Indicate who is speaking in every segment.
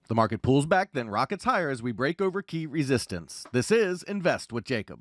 Speaker 1: The market pulls back, then rockets higher as we break over key resistance. This is Invest with Jacob.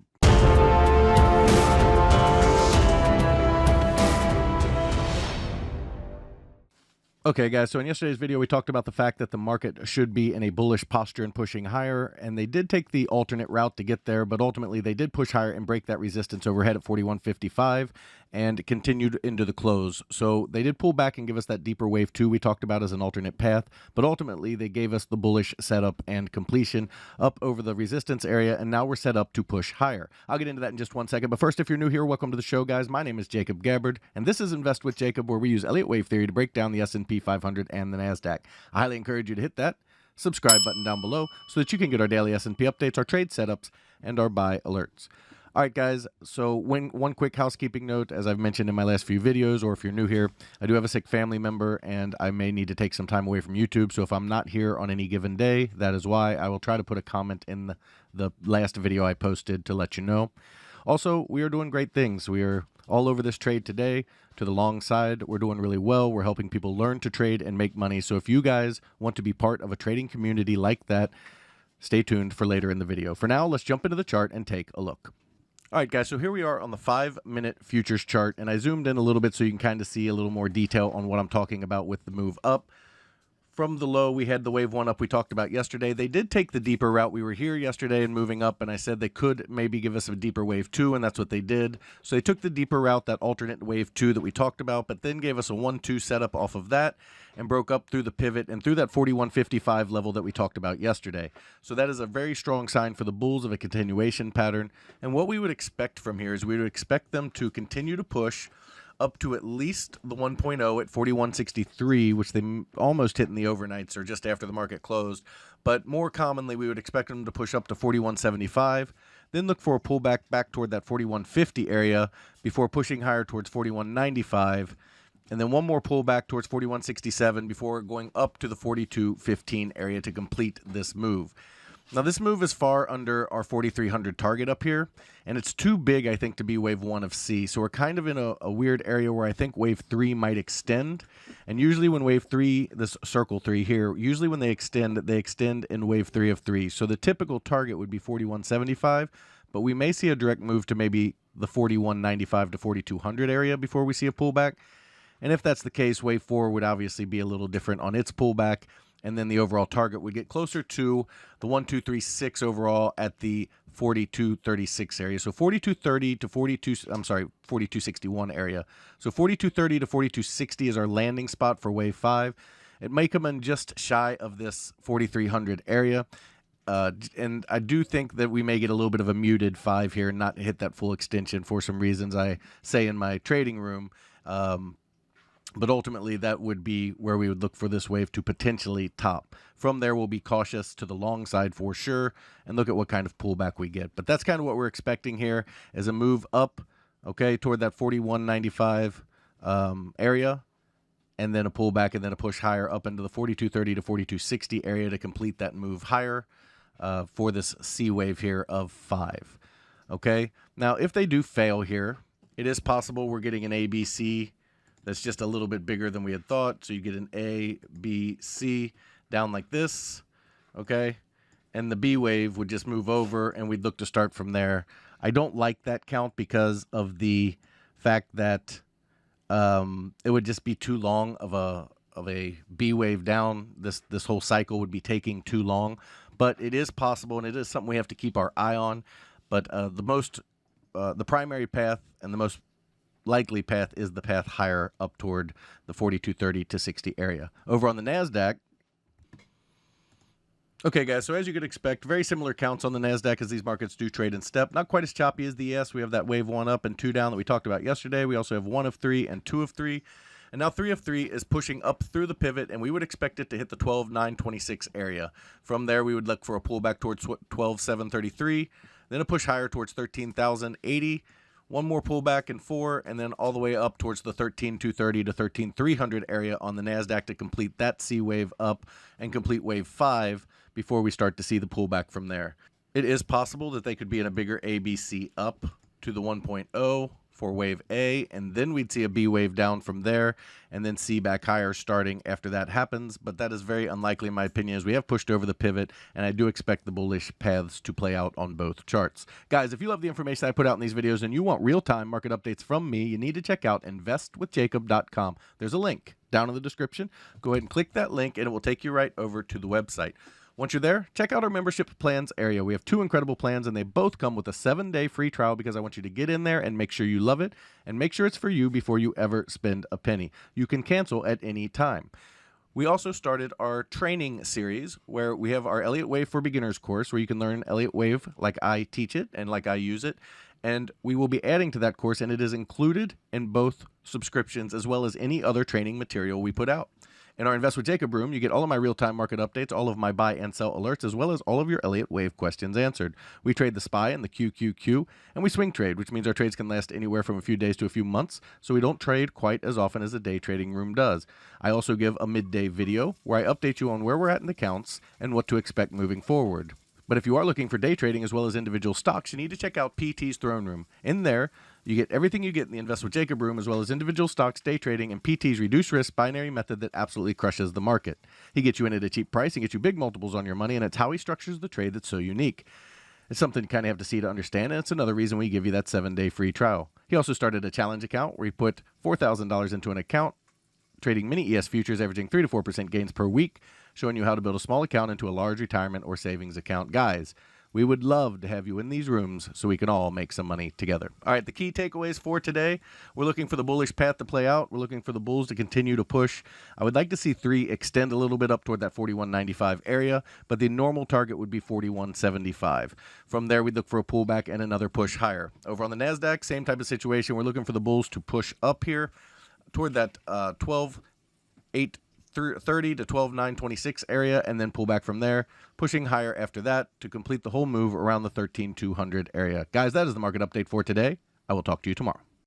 Speaker 1: Okay, guys, so in yesterday's video, we talked about the fact that the market should be in a bullish posture and pushing higher, and they did take the alternate route to get there, but ultimately they did push higher and break that resistance overhead at 41.55 and continued into the close. So they did pull back and give us that deeper wave 2 we talked about as an alternate path, but ultimately they gave us the bullish setup and completion up over the resistance area, and now we're set up to push higher. I'll get into that in just 1 second, but first, if you're new here, welcome to the show, guys. My name is Jacob Gabbard, and this is Invest with Jacob, where we use Elliott Wave Theory to break down the SP500 and the NASDAQ. I highly encourage you to hit that subscribe button down below so that you can get our daily S&P updates, our trade setups, and our buy alerts. All right, guys, so one quick housekeeping note, as I've mentioned in my last few videos, or if you're new here, I do have a sick family member, and I may need to take some time away from YouTube, so if I'm not here on any given day, that is why. I will try to put a comment in the last video I posted to let you know. Also, we are doing great things. We are all over this trade today to the long side. We're doing really well. We're helping people learn to trade and make money, so if you guys want to be part of a trading community like that, stay tuned for later in the video. For now, let's jump into the chart and take a look. All right, guys, so here we are on the 5-minute futures chart, and I zoomed in a little bit so you can kind of see a little more detail on what I'm talking about with the move up. From the low, we had the wave 1 up we talked about yesterday. They did take the deeper route. We were here yesterday and moving up, and I said they could maybe give us a deeper wave 2, and that's what they did. So they took the deeper route, that alternate wave 2 that we talked about, but then gave us a 1-2 setup off of that and broke up through the pivot and through that 41.55 level that we talked about yesterday. So that is a very strong sign for the bulls of a continuation pattern. And what we would expect from here is we would expect them to continue to push up to at least the 1.0 at 41.63, which they almost hit in the overnights or just after the market closed. But more commonly, we would expect them to push up to 41.75, then look for a pullback back toward that 41.50 area before pushing higher towards 41.95, and then one more pullback towards 41.67 before going up to the 42.15 area to complete this move. Now, this move is far under our 4,300 target up here, and it's too big, I think, to be wave 1 of C. So we're kind of in a weird area where I think wave 3 might extend. And usually when wave 3, this circle 3 here, usually when they extend in wave 3 of 3. So the typical target would be 41.75, but we may see a direct move to maybe the 41.95 to 4,200 area before we see a pullback. And if that's the case, wave 4 would obviously be a little different on its pullback, and then the overall target would get closer to the 1,236 overall at the 42.36 area. So 42.30 to 42.61 area. So 42.30 to 42.60 is our landing spot for wave 5. It may come in just shy of this 4,300 area. And I do think that we may get a little bit of a muted 5 here and not hit that full extension for some reasons I say in my trading room. But ultimately, that would be where we would look for this wave to potentially top. From there, we'll be cautious to the long side for sure and look at what kind of pullback we get. But that's kind of what we're expecting here as a move up, okay, toward that 41.95 area, and then a pullback and then a push higher up into the 42.30 to 42.60 area to complete that move higher for this C wave here of 5. Okay, now if they do fail here, it is possible we're getting an ABC that's just a little bit bigger than we had thought. So you get an A, B, C down like this, okay? And the B wave would just move over, and we'd look to start from there. I don't like that count because of the fact that it would just be too long of a B wave down. This whole cycle would be taking too long. But it is possible, and it is something we have to keep our eye on. But the primary path and the most likely path is the path higher up toward the 42.30 to 60 area. Over on the NASDAQ, okay, guys, so as you could expect, very similar counts on the NASDAQ as these markets do trade in step. Not quite as choppy as the ES. We have that wave 1 up and 2 down that we talked about yesterday. We also have 1 of 3 and 2 of 3. And now 3 of 3 is pushing up through the pivot, and we would expect it to hit the 12,926 area. From there, we would look for a pullback towards 12,733, then a push higher towards 13,080, one more pullback in 4, and then all the way up towards the 13,230 to 13,300 area on the NASDAQ to complete that C wave up and complete wave 5 before we start to see the pullback from there. It is possible that they could be in a bigger ABC up to the 1.0 for wave A, and then we'd see a B wave down from there, and then C back higher starting after that happens. But that is very unlikely in my opinion, as we have pushed over the pivot, and I do expect the bullish paths to play out on both charts. Guys, if you love the information I put out in these videos and you want real-time market updates from me, you need to check out investwithjacob.com. There's a link down in the description. Go ahead and click that link and it will take you right over to the website. Once you're there, check out our membership plans area. We have 2 incredible plans, and they both come with a 7-day free trial because I want you to get in there and make sure you love it and make sure it's for you before you ever spend a penny. You can cancel at any time. We also started our training series where we have our Elliott Wave for Beginners course where you can learn Elliott Wave like I teach it and like I use it. And we will be adding to that course, and it is included in both subscriptions as well as any other training material we put out. In our Invest with Jacob room, you get all of my real-time market updates, all of my buy and sell alerts, as well as all of your Elliott Wave questions answered. We trade the SPY and the QQQ, and we swing trade, which means our trades can last anywhere from a few days to a few months, so we don't trade quite as often as the day trading room does. I also give a midday video where I update you on where we're at in the counts and what to expect moving forward. But if you are looking for day trading as well as individual stocks, you need to check out PT's Throne Room. In there, you get everything you get in the Invest with Jacob room, as well as individual stocks, day trading, and PT's reduced risk binary method that absolutely crushes the market. He gets you in at a cheap price and gets you big multiples on your money, and it's how he structures the trade that's so unique. It's something you kind of have to see to understand, and it's another reason we give you that 7-day free trial. He also started a challenge account where he put $4,000 into an account, trading mini ES futures, averaging 3 to 4% gains per week, showing you how to build a small account into a large retirement or savings account. Guys, we would love to have you in these rooms so we can all make some money together. All right, the key takeaways for today: we're looking for the bullish path to play out. We're looking for the bulls to continue to push. I would like to see 3 extend a little bit up toward that 41.95 area, but the normal target would be 41.75. From there, we'd look for a pullback and another push higher. Over on the NASDAQ, same type of situation. We're looking for the bulls to push up here toward that 12.830 to 12.926 area, and then pull back from there, pushing higher after that to complete the whole move around the 13.200 area. Guys, that is the market update for today. I will talk to you tomorrow.